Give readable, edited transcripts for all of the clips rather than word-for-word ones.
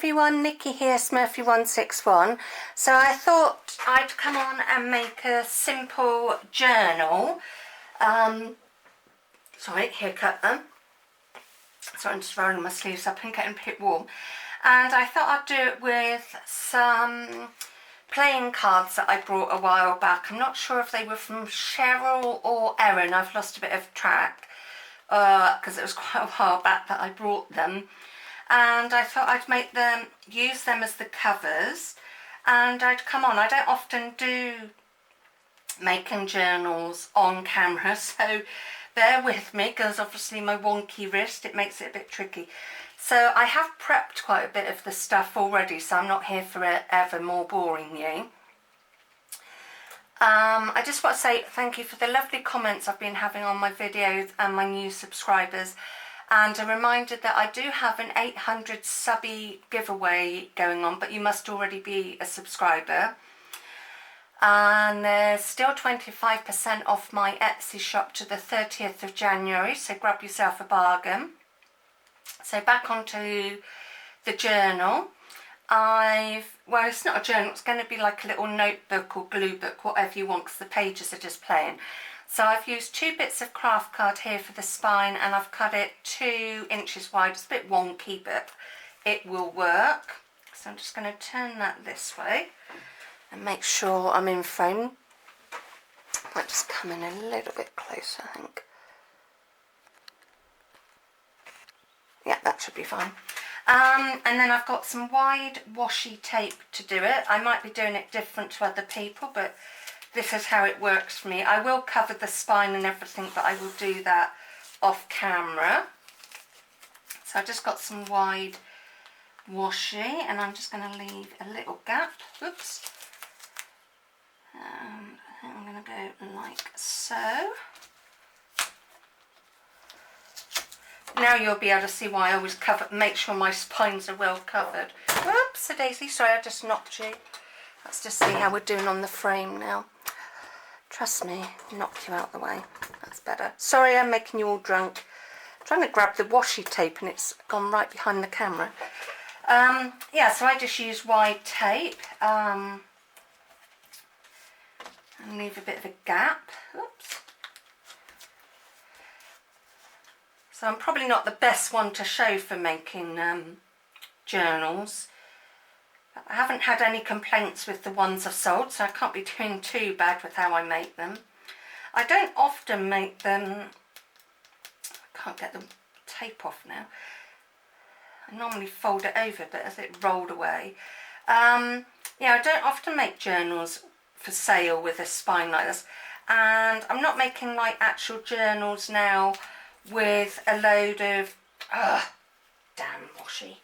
everyone, Nikki here, Smurfy161. So I thought I'd come on and make a simple journal. Sorry, haircut them. So I'm just rolling my sleeves up and getting a bit warm. And I thought I'd do it with some playing cards that I brought a while back. I'm not sure if they were from Cheryl or Erin. I've lost a bit of track because it was quite a while back that I brought them. And I thought I'd make them, use them as the covers, and I'd come on. I don't often do making journals on camera, so bear with me, because obviously my wonky wrist, it makes it a bit tricky. So I have prepped quite a bit of the stuff already, so I'm not here for it ever more boring you. I just want to say thank you for the lovely comments I've been having on my videos and my new subscribers. And a reminder that I do have an 800 subby giveaway going on, but you must already be a subscriber. And there's still 25% off my Etsy shop to the 30th of January, so grab yourself a bargain. So back onto the journal. Well, it's not a journal, it's going to be like a little notebook or glue book, whatever you want, because the pages are just plain. So I've used 2 bits of craft card here for the spine, and I've cut it 2 inches wide. It's a bit wonky, but it will work. So I'm just going to turn that this way and make sure I'm in frame. Might just come in a little bit closer, I think. Yeah, that should be fine. And then I've got some wide washi tape to do it. I might be doing it different to other people, but this is how it works for me. I will cover the spine and everything, but I will do that off camera. So I just got some wide washi, and I'm just going to leave a little gap. Oops. And I think I'm going to go like so. Now you'll be able to see why I always make sure my spines are well covered. Whoops, a daisy. Sorry, I just knocked you. Let's just see how we're doing on the frame now. Trust me, knock you out the way. That's better. Sorry, I'm making you all drunk. I'm trying to grab the washi tape and it's gone right behind the camera. Yeah, so I just use wide tape and leave a bit of a gap. Oops. So I'm probably not the best one to show for making journals. I haven't had any complaints with the ones I've sold, so I can't be doing too bad with how I make them. I don't often make them, I can't get the tape off now. I normally fold it over, but as it rolled away. Yeah, I don't often make journals for sale with a spine like this. And I'm not making like actual journals now with a load of, damn washi.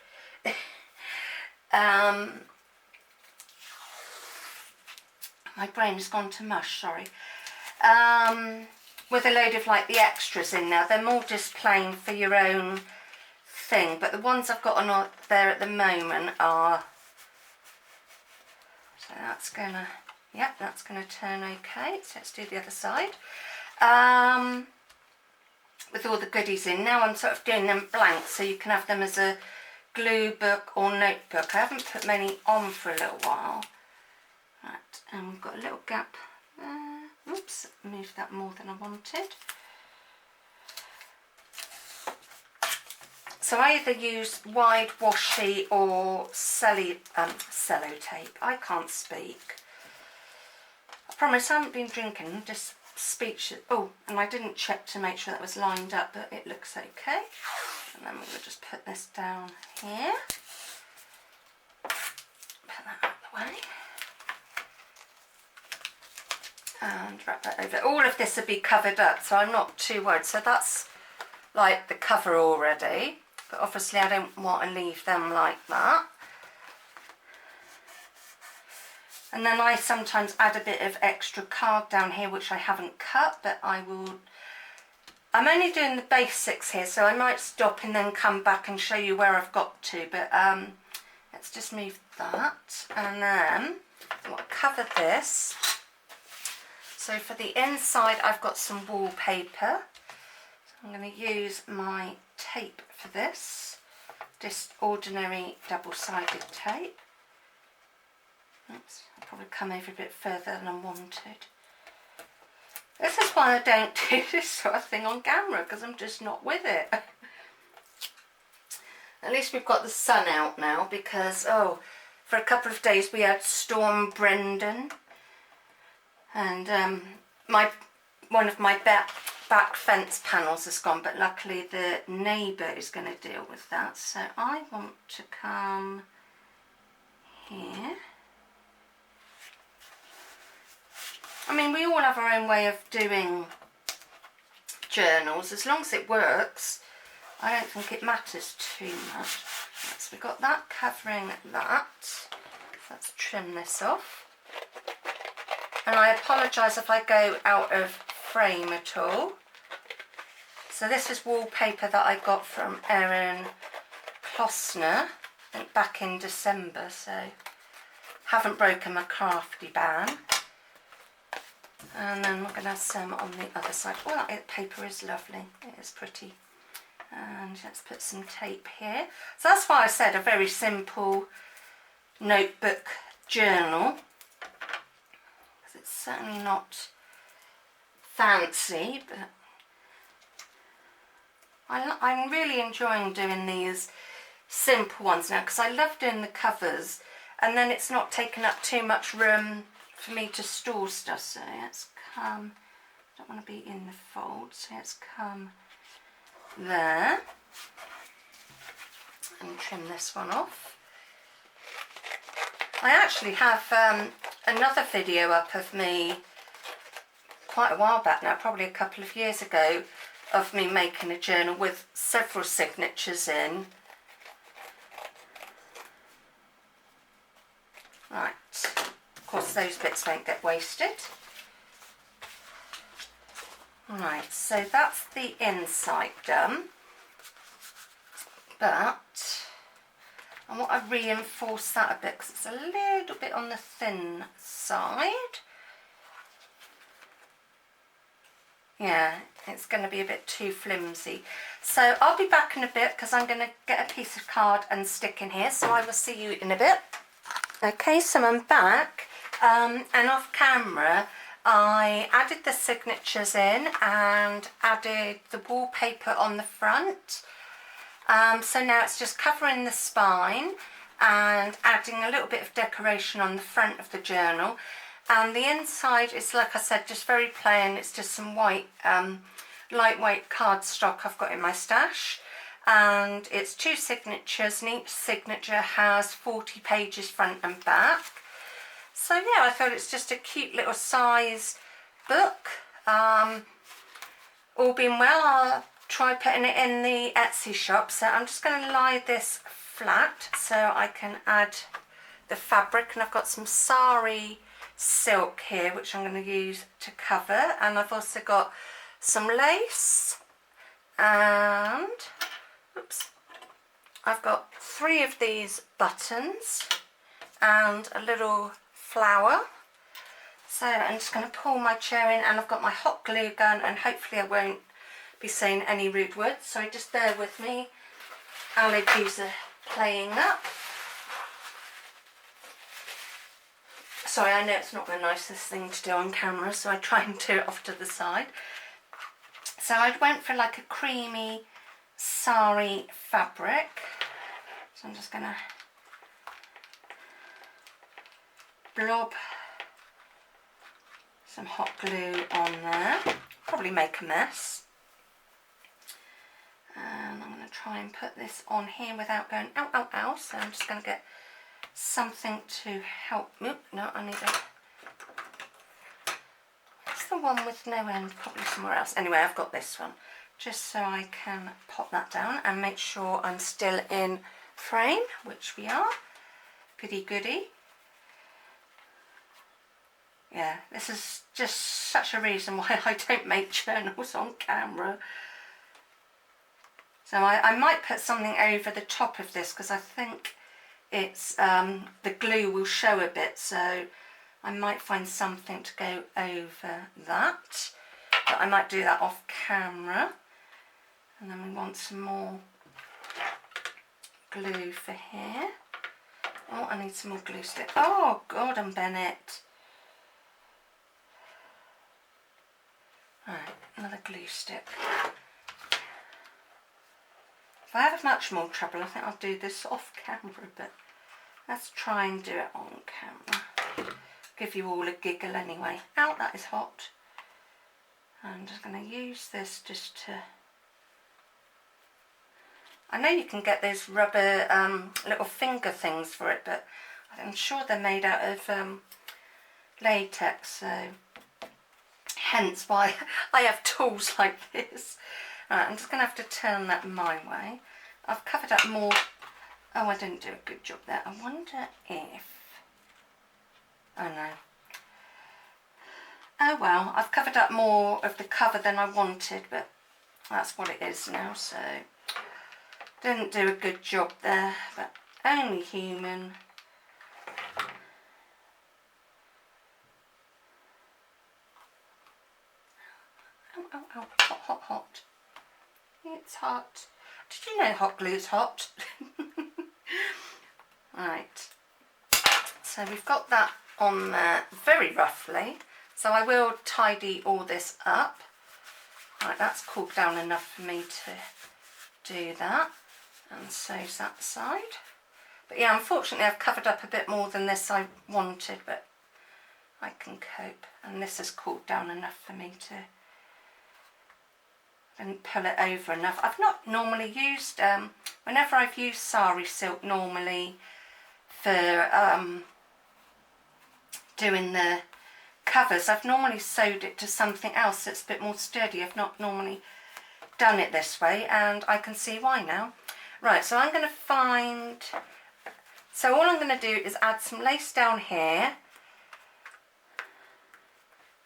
My brain's gone to mush, sorry. With a load of like the extras in there. They're more just plain for your own thing, but the ones I've got on there at the moment are, so that's gonna, yep, that's gonna turn okay. So let's do the other side. With all the goodies in. Now I'm sort of doing them blank, so you can have them as a glue book or notebook. I haven't put many on for a little while. Right, and we've got a little gap there. Oops, moved that more than I wanted. So I either use wide washi or cellotape. I can't speak. I promise I haven't been drinking, just speech. Oh, and I didn't check to make sure that was lined up, but it looks okay. And then we'll just put this down here. Put that out of the way. And wrap that over. All of this will be covered up, so I'm not too worried. So that's like the cover already, but obviously I don't want to leave them like that. And then I sometimes add a bit of extra card down here, which I haven't cut, but I will. I'm only doing the basics here, so I might stop and then come back and show you where I've got to, but let's just move that. And then I'll cover this. So for the inside, I've got some wallpaper. So I'm going to use my tape for this. just ordinary double-sided tape. Oops, I'll probably come over a bit further than I wanted. This is why I don't do this sort of thing on camera, because I'm just not with it. At least we've got the sun out now, because, oh, for a couple of days we had Storm Brendan. And one of my back fence panels has gone, but luckily the neighbour is going to deal with that. So I want to come here. I mean, we all have our own way of doing journals. As long as it works, I don't think it matters too much. Right, so we've got that covering that. So let's trim this off. And I apologise if I go out of frame at all. So this is wallpaper that I got from Erin Klosner, I think back in December, so haven't broken my crafty ban. And then we're going to have some on the other side. Oh, that paper is lovely, it is pretty. And let's put some tape here. So that's why I said a very simple notebook journal. It's certainly not fancy, but I'm really enjoying doing these simple ones now, because I love doing the covers and then it's not taking up too much room for me to store stuff. So let's come, I don't want to be in the fold, so let's come there and trim this one off. I actually have another video up of me quite a while back now, probably a couple of years ago, of me making a journal with several signatures in. Right, of course those bits won't get wasted. Right, so that's the inside done, but I want to reinforce that a bit because it's a little bit on the thin side. Yeah, it's going to be a bit too flimsy. So I'll be back in a bit because I'm going to get a piece of card and stick in here. So I will see you in a bit. Okay, so I'm back, and off camera I added the signatures in and added the wallpaper on the front. So now it's just covering the spine and adding a little bit of decoration on the front of the journal. And the inside is, like I said, just very plain. It's just some white, lightweight cardstock I've got in my stash. And it's 2 signatures, and each signature has 40 pages front and back. So yeah, I thought it's just a cute little size book. All being well, I'll try putting it in the Etsy shop. So I'm just going to lie this flat so I can add the fabric. And I've got some sari silk here which I'm going to use to cover, and I've also got some lace, and oops, I've got 3 of these buttons and a little flower. So I'm just going to pull my chair in, and I've got my hot glue gun, and hopefully I won't be saying any rude words, so just bear with me. Allergies are playing up. Sorry, I know it's not the nicest thing to do on camera, so I try and do it off to the side. So I went for like a creamy sari fabric. So I'm just going to blob some hot glue on there. Probably make a mess. And I'm going to try and put this on here without going ow, ow, ow. So I'm just going to get something to help. Oop, no, I need a... What's the one with no end? Probably somewhere else. Anyway, I've got this one. Just so I can pop that down and make sure I'm still in frame, which we are. Goody goody. Yeah, this is just such a reason why I don't make journals on camera. So I might put something over the top of this because I think it's the glue will show a bit, so I might find something to go over that, but I might do that off camera. And then we want some more glue for here. Oh, I need some more glue stick. Oh, Gordon Bennett. Right, another glue stick. If I have much more trouble, I think I'll do this off camera, but let's try and do it on camera. Give you all a giggle anyway. Ow, that is hot. I'm just going to use this just to... I know you can get those rubber little finger things for it, but I'm sure they're made out of latex, so hence why I have tools like this. Right, I'm just going to have to turn that my way. I've covered up more. Oh, I didn't do a good job there. I wonder if... Oh no. Oh well, I've covered up more of the cover than I wanted, but that's what it is now, so... Didn't do a good job there, but only human. Oh, oh, oh, hot, hot, hot. It's hot. Did you know hot glue's hot? Right. So we've got that on there very roughly. So I will tidy all this up. Right, that's cooled down enough for me to do that. And so's that side. But yeah, unfortunately I've covered up a bit more than this I wanted, but I can cope. And this has cooled down enough for me to... Didn't pull it over enough. I've not normally used, whenever I've used sari silk normally for doing the covers, I've normally sewed it to something else that's a bit more sturdy. I've not normally done it this way, and I can see why now. Right, so I'm going to find, so all I'm going to do is add some lace down here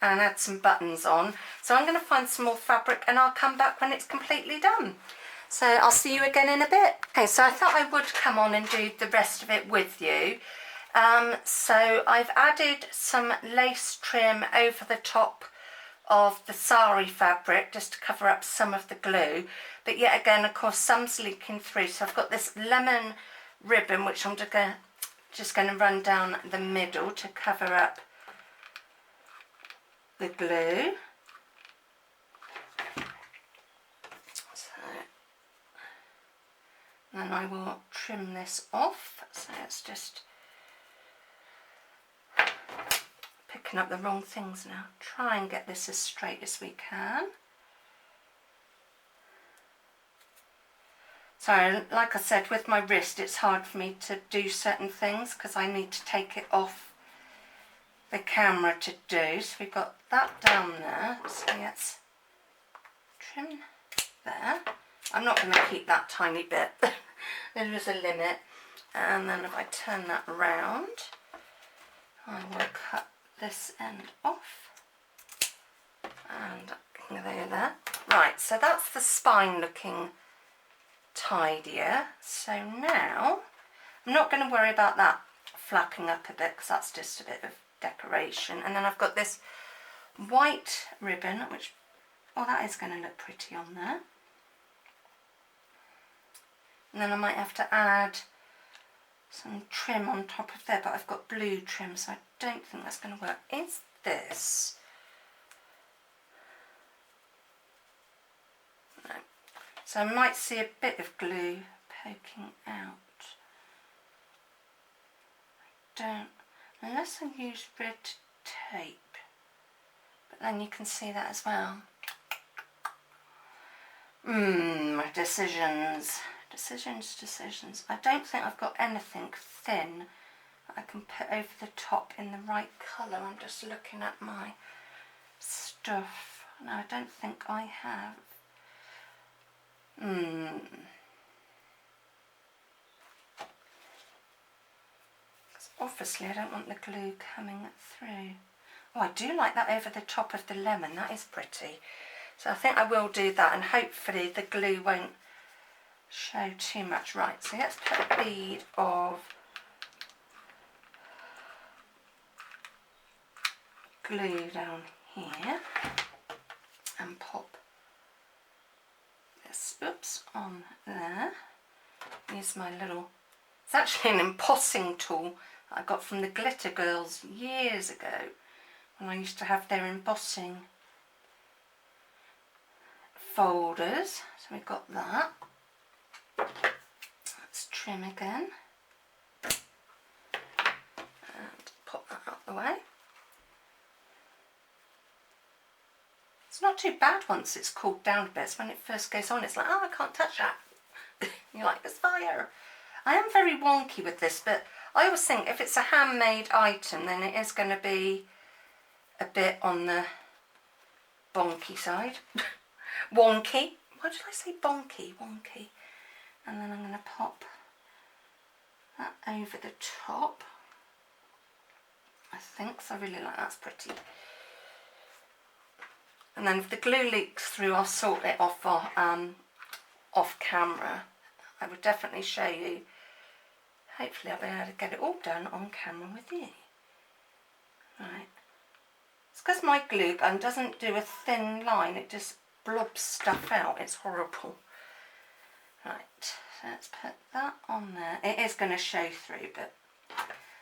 and add some buttons on. So I'm going to find some more fabric and I'll come back when it's completely done. So I'll see you again in a bit. Okay, so I thought I would come on and do the rest of it with you. So I've added some lace trim over the top of the sari fabric just to cover up some of the glue. But yet again, of course, some's leaking through. So I've got this lemon ribbon, which I'm just going to run down the middle to cover up the glue. So, and then I will trim this off. So it's just picking up the wrong things now. Try and get this as straight as we can. So, like I said, with my wrist, it's hard for me to do certain things because I need to take it off the camera to do. So we've got that down there. So let's trim there. I'm not going to keep that tiny bit. There is a limit. And then if I turn that around, I will cut this end off. And there. Right, so that's the spine looking tidier. So now I'm not going to worry about that flapping up a bit because that's just a bit of decoration. And then I've got this white ribbon, which, oh, that is going to look pretty on there. And then I might have to add some trim on top of there, but I've got blue trim, so I don't think that's going to work. Is this? No. So I might see a bit of glue poking out. I don't, unless I use red tape, but then you can see that as well. Decisions. I don't think I've got anything thin that I can put over the top in the right colour. I'm just looking at my stuff. No, I don't think I have. Obviously I don't want the glue coming through. Oh, I do like that over the top of the lemon. That is pretty. So I think I will do that, and hopefully the glue won't show too much. Right, so let's put a bead of glue down here and pop this on there. You here's my little, it's actually an embossing tool that I got from the Glitter Girls years ago when I used to have their embossing folders. So we've got that. Let's trim again and pop that out the way. It's not too bad once it's cooled down a bit. It's when it first goes on, it's like, oh, I can't touch that. You're like, there's fire. I am very wonky with this, but I always think if it's a handmade item, then it is going to be a bit on the bonky side. Wonky. Why did I say bonky? Wonky. And then I'm going to pop that over the top, I think, because I really like that. That's pretty. And then if the glue leaks through, I'll sort it off camera. I would definitely show you. Hopefully I'll be able to get it all done on camera with you. Right. It's because my glue gun doesn't do a thin line, it just blobs stuff out. It's horrible. Right, so let's put that on there. It is going to show through, but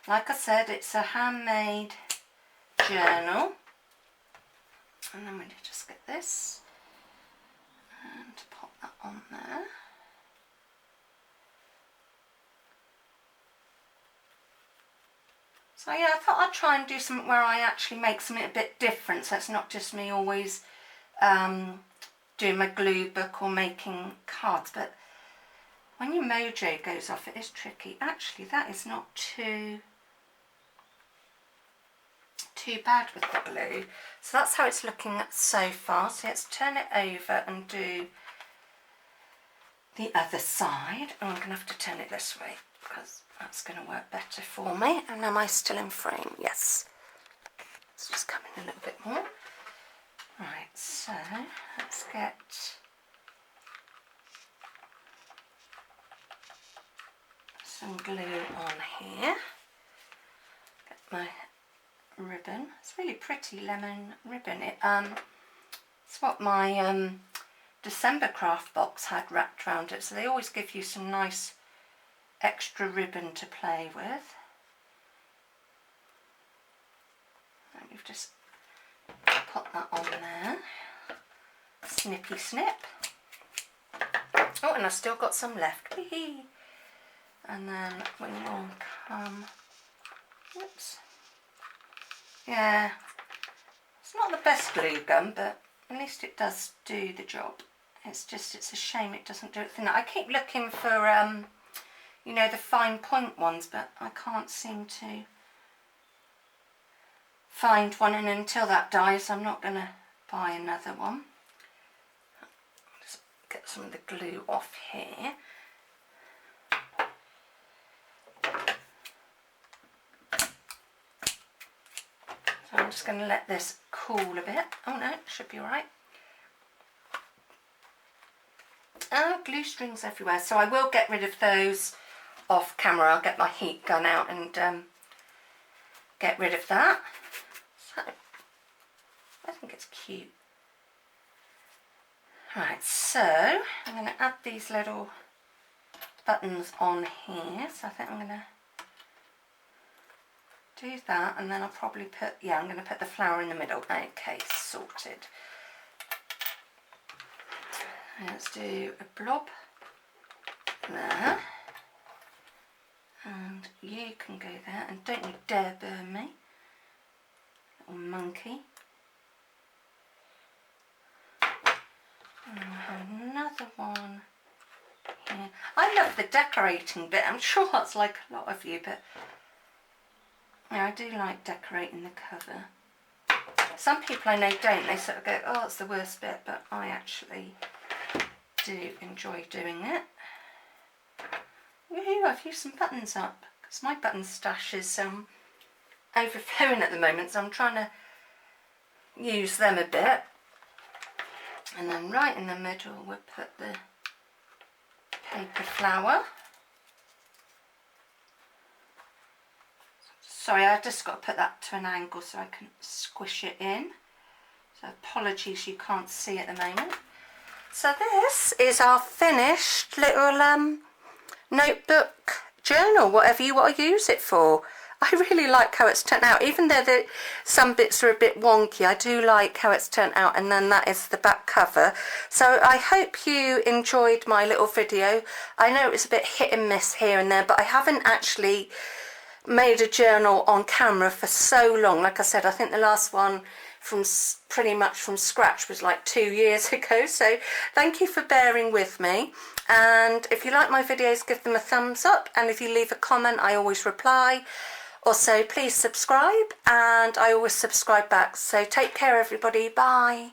like I said, it's a handmade journal. And then we'll just get this and pop that on there. So yeah, I thought I'd try and do something where I actually make something a bit different, so it's not just me always doing my glue book or making cards. But when your mojo goes off, it is tricky. Actually, that is not too bad with the glue. So that's how it's looking so far. So let's turn it over and do the other side. Oh, I'm going to have to turn it this way because that's going to work better for me. And am I still in frame? Yes. Let's just come in a little bit more. Right, so let's get some glue on here. Get my ribbon. It's really pretty lemon ribbon. It's what my December craft box had wrapped around it, so they always give you some nice extra ribbon to play with. And we've just put that on there. Snippy snip. Oh, and I've still got some left. Wee-hee. And then we will come, whoops. Yeah, it's not the best glue gun, but at least it does do the job. It's just, it's a shame it doesn't do it thinner. I keep looking for, you know, the fine point ones, but I can't seem to find one, and until that dies, I'm not going to buy another one. Just get some of the glue off here. So I'm just going to let this cool a bit. Oh no, it should be alright. Oh, glue strings everywhere. So I will get rid of those off camera. I'll get my heat gun out and get rid of that. So I think it's cute. Right, so I'm going to add these little buttons on here. So I think I'm going to do that, and then I'll probably put, yeah, I'm going to put the flower in the middle. Okay, sorted. Let's do a blob there, and you can go there, and don't you dare burn me, little monkey. And I'll have another one here. I love the decorating bit. I'm sure that's like a lot of you, but yeah, I do like decorating the cover. Some people I know don't. They sort of go, oh, it's the worst bit, but I actually do enjoy doing it. Woohoo, I've used some buttons up because my button stash is overflowing at the moment, so I'm trying to use them a bit. And then right in the middle we'll put the paper flower. Sorry, I just got to put that to an angle so I can squish it in. So apologies you can't see at the moment. So this is our finished little notebook, journal, whatever you want to use it for. I really like how it's turned out, even though some bits are a bit wonky. I do like how it's turned out, and then that is the back cover. So I hope you enjoyed my little video. I know it was a bit hit and miss here and there, but I haven't actually made a journal on camera for so long. Like I said, I think the last one from pretty much from scratch was like 2 years ago. So thank you for bearing with me, and if you like my videos, give them a thumbs up, and if you leave a comment, I always reply. Also, please subscribe, and I always subscribe back. So take care, everybody. Bye.